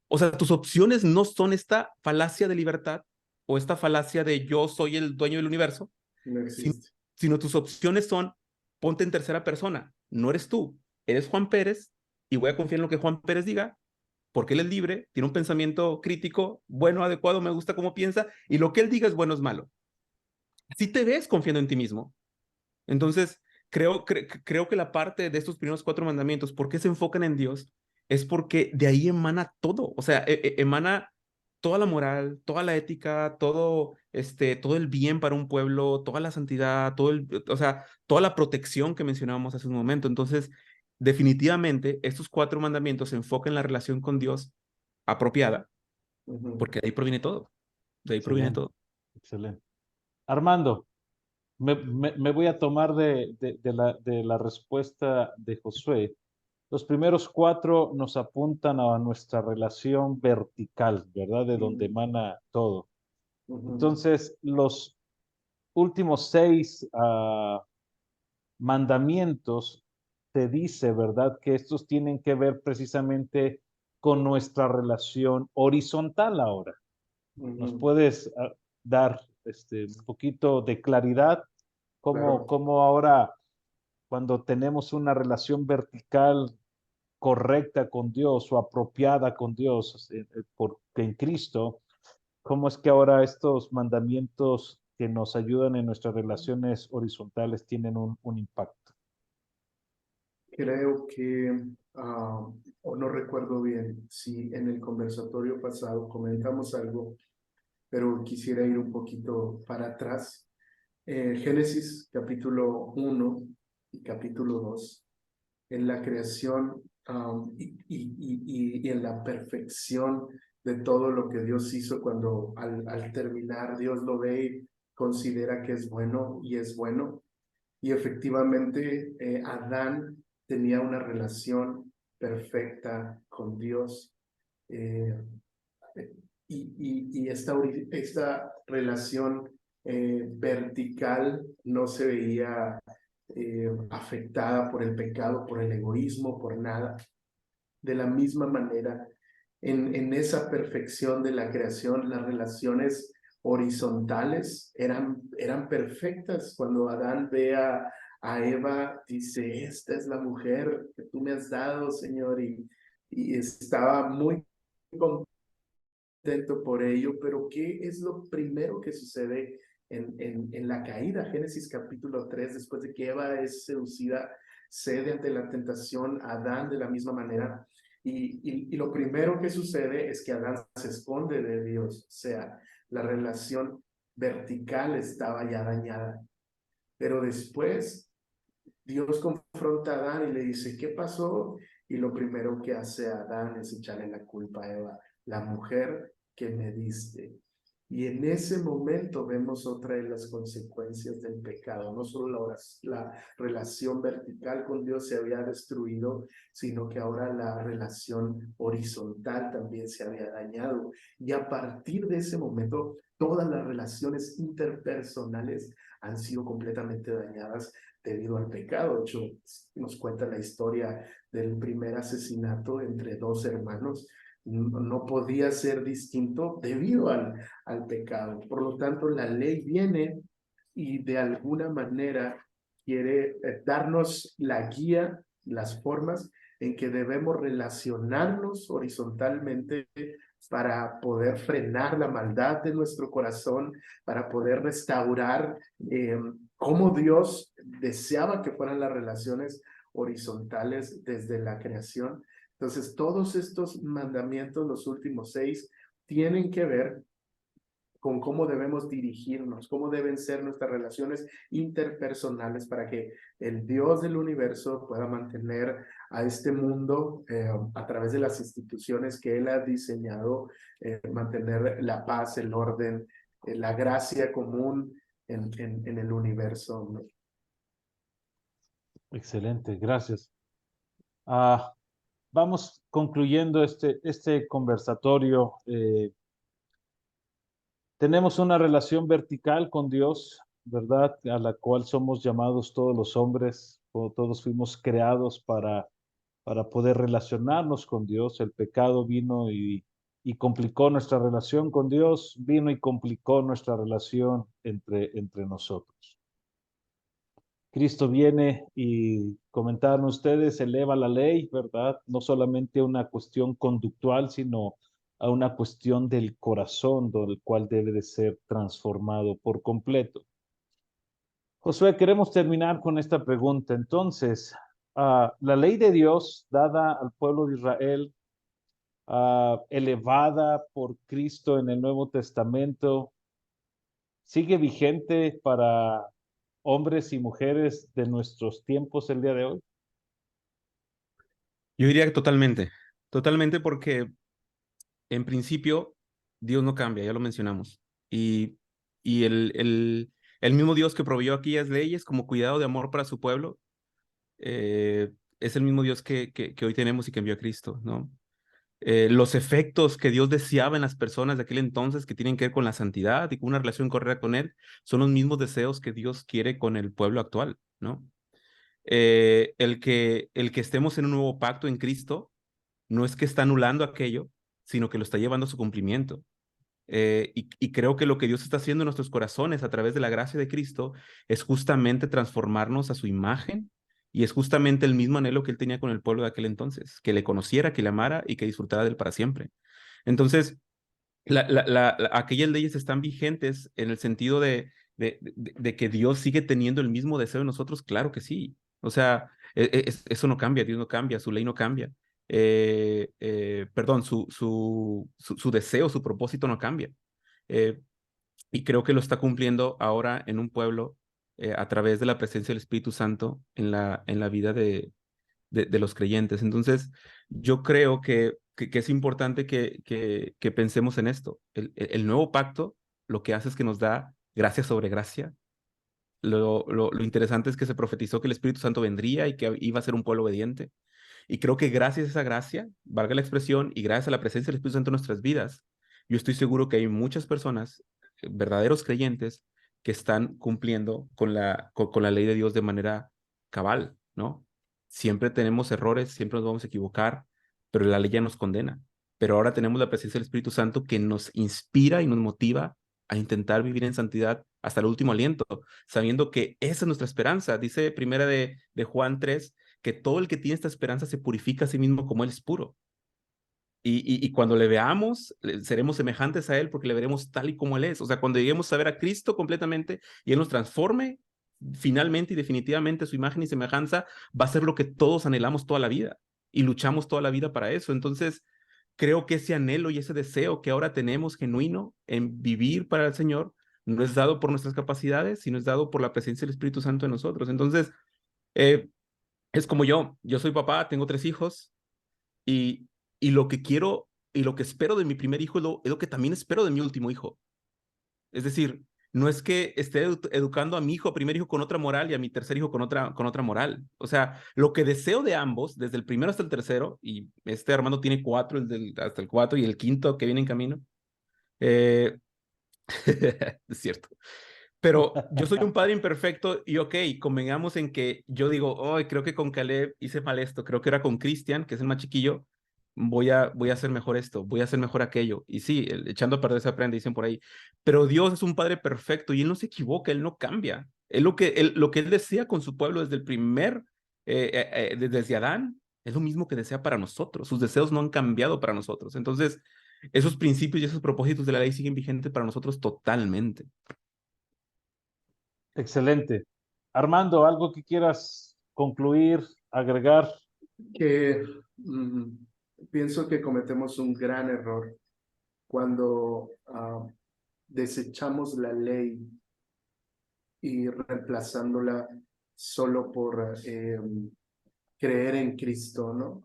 [SPEAKER 3] O sea, tus opciones no son esta falacia de libertad o esta falacia de yo soy el dueño del universo,
[SPEAKER 2] No
[SPEAKER 3] sino,
[SPEAKER 2] existe.
[SPEAKER 3] sino tus opciones son ponte en tercera persona. No eres tú, eres Juan Pérez y voy a confiar en lo que Juan Pérez diga porque él es libre, tiene un pensamiento crítico, bueno, adecuado, me gusta cómo piensa y lo que él diga es bueno, es malo. Si te ves confiando en ti mismo, entonces, creo que la parte de estos primeros 4 mandamientos, ¿por qué se enfocan en Dios? Es porque de ahí emana todo, o sea, emana toda la moral, toda la ética, todo el bien para un pueblo, toda la santidad, o sea, toda la protección que mencionábamos hace un momento. Entonces, definitivamente, estos 4 mandamientos se enfocan en la relación con Dios apropiada, porque de ahí proviene todo, de ahí proviene
[SPEAKER 1] Excelente,
[SPEAKER 3] todo.
[SPEAKER 1] excelente. Armando, me voy a tomar de la respuesta de Josué. Los primeros cuatro nos apuntan a nuestra relación vertical, ¿verdad? De donde
[SPEAKER 2] Mm,
[SPEAKER 1] emana todo.
[SPEAKER 2] ujú,
[SPEAKER 1] Entonces, los últimos seis mandamientos te dice, ¿verdad? Que estos tienen que ver precisamente con nuestra relación horizontal ahora. ¿Nos
[SPEAKER 2] ujú,
[SPEAKER 1] puedes dar un poquito de claridad?
[SPEAKER 2] claro.
[SPEAKER 1] Cómo ahora, cuando tenemos una relación vertical correcta con Dios o apropiada con Dios, porque en Cristo, cómo es que ahora estos mandamientos que nos ayudan en nuestras relaciones horizontales tienen un impacto?
[SPEAKER 2] Creo que, o no recuerdo bien si en el conversatorio pasado comentamos algo, pero quisiera ir un poquito para atrás. Génesis capítulo 1 y capítulo 2 en la creación y en la perfección de todo lo que Dios hizo cuando al terminar Dios lo ve y considera que es bueno y es bueno. Y efectivamente Adán tenía una relación perfecta con Dios. eh, y esta relación vertical no se veía afectada por el pecado, por el egoísmo, por nada. De la misma manera, en esa perfección de la creación, las relaciones horizontales eran perfectas. Cuando Adán ve a Eva, dice, esta es la mujer que tú me has dado, Señor, y estaba muy contento por ello, pero ¿qué es lo primero que sucede en la caída? Génesis capítulo 3, después de que Eva es seducida, cede ante la tentación, Adán de la misma manera, y lo primero que sucede es que Adán se esconde de Dios, o sea, la relación vertical estaba ya dañada, pero después Dios confronta a Adán y le dice, ¿qué pasó? Y lo primero que hace Adán es echarle la culpa a Eva, la mujer que me diste. Y en ese momento vemos otra de las consecuencias del pecado. No solo la relación vertical con Dios se había destruido, sino que ahora la relación horizontal también se había dañado. Y a partir de ese momento, todas las relaciones interpersonales han sido completamente dañadas debido al pecado. De hecho, nos cuenta la historia del primer asesinato entre dos hermanos. No podía ser distinto debido al pecado. Por lo tanto, la ley viene y de alguna manera quiere darnos la guía, las formas en que debemos relacionarnos horizontalmente para poder frenar la maldad de nuestro corazón, para poder restaurar cómo Dios deseaba que fueran las relaciones horizontales desde la creación. Entonces, todos estos mandamientos, los últimos seis, tienen que ver con cómo debemos dirigirnos, cómo deben ser nuestras relaciones interpersonales para que el Dios del universo pueda mantener a este mundo a través de las instituciones que Él ha diseñado, mantener la paz, el orden, la gracia común en el universo, ¿no?
[SPEAKER 1] Excelente, gracias. Ah, vamos concluyendo este conversatorio. Tenemos una relación vertical con Dios, ¿verdad? A la cual somos llamados todos los hombres, o todos fuimos creados para poder relacionarnos con Dios. El pecado vino y complicó nuestra relación con Dios, vino y complicó nuestra relación entre nosotros. Cristo viene y comentaron ustedes, eleva la ley, ¿verdad? No solamente a una cuestión conductual, sino a una cuestión del corazón, del cual debe de ser transformado por completo. Josué, queremos terminar con esta pregunta. Entonces, la ley de Dios dada al pueblo de Israel, elevada por Cristo en el Nuevo Testamento, ¿sigue vigente para hombres y mujeres de nuestros tiempos el día de hoy?
[SPEAKER 3] Yo diría que totalmente, totalmente porque en principio Dios no cambia, ya lo mencionamos. Y, y El mismo Dios que proveyó aquellas leyes como cuidado de amor para su pueblo, es el mismo Dios que hoy tenemos y que envió a Cristo, ¿no? Los efectos que Dios deseaba en las personas de aquel entonces que tienen que ver con la santidad y con una relación correcta con Él, son los mismos deseos que Dios quiere con el pueblo actual, ¿no? El que estemos en un nuevo pacto en Cristo no es que está anulando aquello, sino que lo está llevando a su cumplimiento. Y creo que lo que Dios está haciendo en nuestros corazones a través de la gracia de Cristo es justamente transformarnos a su imagen, y es justamente el mismo anhelo que Él tenía con el pueblo de aquel entonces, que le conociera, que le amara y que disfrutara de Él para siempre. Entonces, aquellas leyes están vigentes en el sentido de que Dios sigue teniendo el mismo deseo en nosotros, claro que sí. O sea, eso no cambia, Dios no cambia, su ley no cambia. Perdón, su deseo, su propósito no cambia. Eh, y creo que lo está cumpliendo ahora en un pueblo, a través de la presencia del Espíritu Santo en la vida de los creyentes. Entonces, yo creo que es importante que pensemos en esto. El nuevo pacto lo que hace es que nos da gracia sobre gracia. Lo interesante es que se profetizó que el Espíritu Santo vendría y que iba a ser un pueblo obediente. Y creo que gracias a esa gracia, valga la expresión, y gracias a la presencia del Espíritu Santo en nuestras vidas, yo estoy seguro que hay muchas personas, verdaderos creyentes, que están cumpliendo con la ley de Dios de manera cabal, ¿no? Siempre tenemos errores, siempre nos vamos a equivocar, pero la ley ya nos condena. Pero ahora tenemos la presencia del Espíritu Santo que nos inspira y nos motiva a intentar vivir en santidad hasta el último aliento, sabiendo que esa es nuestra esperanza. Dice primera de Juan 3 que todo el que tiene esta esperanza se purifica a sí mismo como Él es puro. Y cuando le veamos, seremos semejantes a Él porque le veremos tal y como Él es. O sea, cuando lleguemos a ver a Cristo completamente y Él nos transforme finalmente y definitivamente su imagen y semejanza, va a ser lo que todos anhelamos toda la vida y luchamos toda la vida para eso. Entonces, creo que ese anhelo y ese deseo que ahora tenemos genuino en vivir para el Señor no es dado por nuestras capacidades, sino es dado por la presencia del Espíritu Santo en nosotros. Entonces, eh, es como yo soy papá, tengo 3 hijos, y, y lo que quiero y lo que espero de mi primer hijo es lo que también espero de mi último hijo. Es decir, no es que esté educando a mi hijo, primer hijo, con otra moral y a mi tercer hijo con otra moral. O sea, lo que deseo de ambos, desde el primero hasta el tercero, y este Armando tiene 4, hasta el 4 y el quinto que viene en camino. Eh, es cierto. Pero yo soy un padre imperfecto y ok, convengamos en que yo digo, oh, creo que con Caleb hice mal esto, creo que era con Cristian, que es el más chiquillo, voy a hacer mejor esto, voy a hacer mejor aquello. Y sí, echando a perder se aprende, dicen por ahí. Pero Dios es un padre perfecto y Él no se equivoca, Él no cambia. Lo que Él desea con su pueblo desde el primer, desde Adán, es lo mismo que desea para nosotros. Sus deseos no han cambiado para nosotros. Entonces, esos principios y esos propósitos de la ley siguen vigentes para nosotros totalmente.
[SPEAKER 1] Excelente. Armando, ¿algo que quieras concluir, agregar?
[SPEAKER 2] Que pienso que cometemos un gran error cuando desechamos la ley y reemplazándola solo por creer en Cristo, ¿no?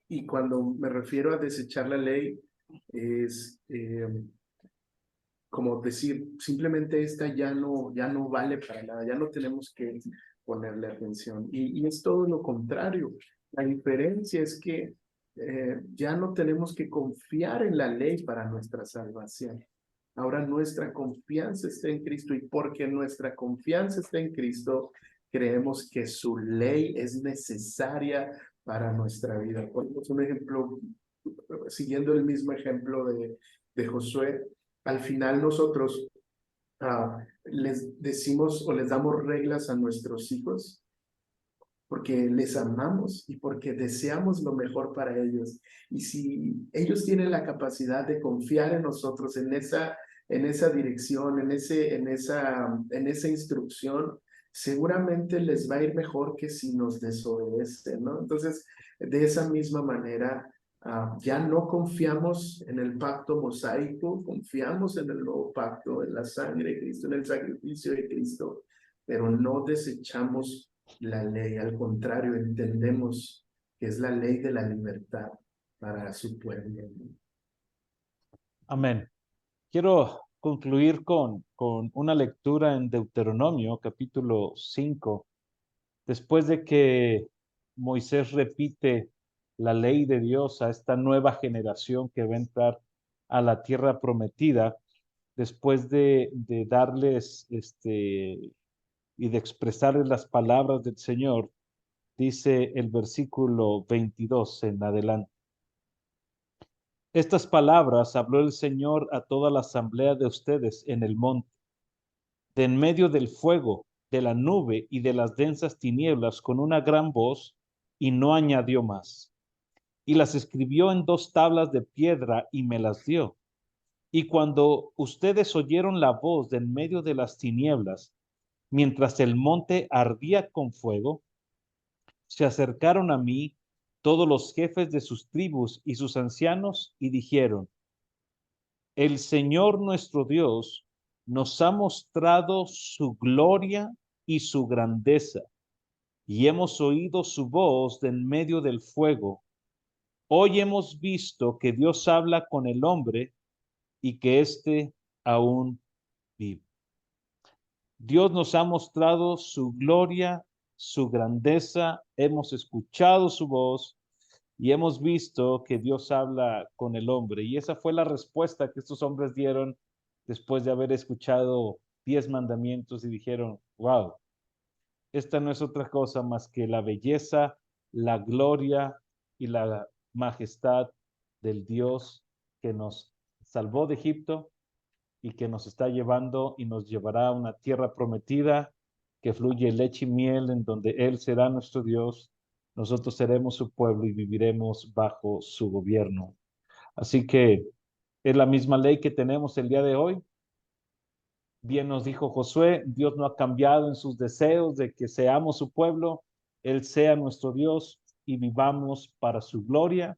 [SPEAKER 2] Y cuando me refiero a desechar la ley, es como decir, simplemente esta ya no vale para nada, ya no tenemos que ponerle atención. Y es todo lo contrario. La diferencia es que ya no tenemos que confiar en la ley para nuestra salvación. Ahora nuestra confianza está en Cristo, y porque nuestra confianza está en Cristo, creemos que su ley es necesaria para nuestra vida. Ponemos un ejemplo, siguiendo el mismo ejemplo de Josué. Al final nosotros les decimos o les damos reglas a nuestros hijos porque les amamos y porque deseamos lo mejor para ellos. Y si ellos tienen la capacidad de confiar en nosotros, en esa dirección, en esa instrucción, seguramente les va a ir mejor que si nos desobedecen, ¿no? Entonces, de esa misma manera, ya no confiamos en el pacto mosaico, confiamos en el nuevo pacto, en la sangre de Cristo, en el sacrificio de Cristo, pero no desechamos la ley. Al contrario, entendemos que es la ley de la libertad para su pueblo.
[SPEAKER 1] Amén. Quiero concluir con una lectura en Deuteronomio, capítulo 5, después de que Moisés repite la ley de Dios a esta nueva generación que va a entrar a la tierra prometida, después de darles y de expresarles las palabras del Señor, dice el versículo 22 en adelante. Estas palabras habló el Señor a toda la asamblea de ustedes en el monte, de en medio del fuego, de la nube y de las densas tinieblas, con una gran voz, y no añadió más. Y las escribió en 2 tablas de piedra y me las dio. Y cuando ustedes oyeron la voz de en medio de las tinieblas, mientras el monte ardía con fuego, se acercaron a mí todos los jefes de sus tribus y sus ancianos y dijeron: el Señor nuestro Dios nos ha mostrado su gloria y su grandeza, y hemos oído su voz de en medio del fuego. Hoy hemos visto que Dios habla con el hombre y que éste aún vive. Dios nos ha mostrado su gloria, su grandeza, hemos escuchado su voz y hemos visto que Dios habla con el hombre. Y esa fue la respuesta que estos hombres dieron después de haber escuchado 10 mandamientos y dijeron: wow, esta no es otra cosa más que la belleza, la gloria y la majestad del Dios que nos salvó de Egipto y que nos está llevando y nos llevará a una tierra prometida que fluye leche y miel, en donde Él será nuestro Dios, nosotros seremos su pueblo y viviremos bajo su gobierno. Así que es la misma ley que tenemos el día de hoy. Bien nos dijo Josué, Dios no ha cambiado en sus deseos de que seamos su pueblo, Él sea nuestro Dios y vivamos para su gloria,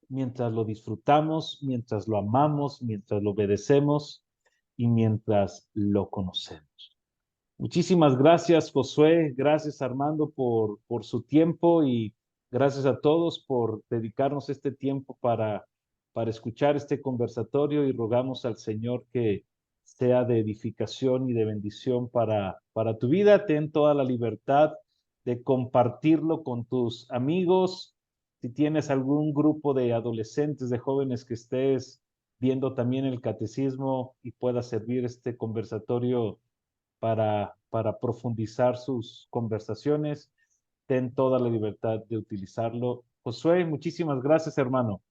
[SPEAKER 1] mientras lo disfrutamos, mientras lo amamos, mientras lo obedecemos y mientras lo conocemos. Muchísimas gracias, Josué, gracias Armando por su tiempo y gracias a todos por dedicarnos este tiempo para escuchar este conversatorio y rogamos al Señor que sea de edificación y de bendición para tu vida. Ten toda la libertad de compartirlo con tus amigos. Si tienes algún grupo de adolescentes, de jóvenes que estés viendo también el catecismo y pueda servir este conversatorio para profundizar sus conversaciones, ten toda la libertad de utilizarlo. Josué, muchísimas gracias, hermano.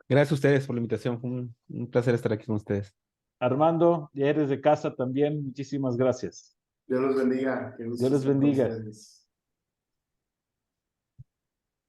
[SPEAKER 3] Gracias a ustedes por la invitación. Fue un placer estar aquí con ustedes.
[SPEAKER 1] Armando, ya eres de casa también. Muchísimas gracias.
[SPEAKER 2] Dios los bendiga. Qué gusto
[SPEAKER 1] Dios les
[SPEAKER 2] estar con
[SPEAKER 1] bendiga.
[SPEAKER 2] ustedes.